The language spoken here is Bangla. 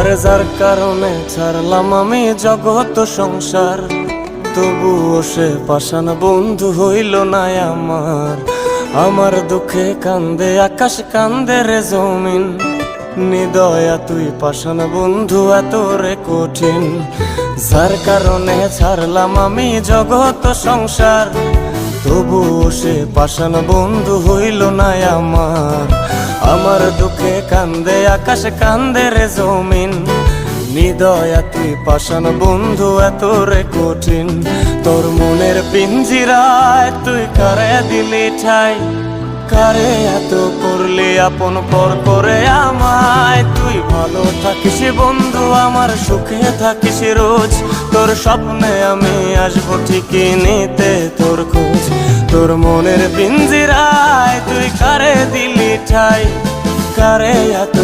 আরে যার কারণে ছাড়লাম আমি জগৎ সংসার, তবুও সে পাষাণ বন্ধু হইল না আমার। আমার দুঃখে কান্দে আকাশ, কান্দে রে জমিন, নিদয়া তুই পাষাণ বন্ধু এত রে কঠিন। যার কারণে ছাড়লাম আমি জগৎ সংসার, তবুও সে পাষাণ বন্ধু হইল না আমার। আমার দুঃখে কান্দে আকাশ, কান্দে রে জমিন, নিদয়া তুই পাষাণ বন্ধু এত রে কঠিন। তোর মনের পিঞ্জিরায় তুই কারে দিলি ঠাই, কারে এত করলি আপন পর করে আমায়। তুই ভালো থাকিস বন্ধু আমার, সুখে থাকিস রোজ, তোর স্বপ্নে আমি আসবো ঠিকই নিতে তোর খোঁজ। তোর মনের পিঞ্জিরায় তুই কারে দিলি ঠাই, কারে এত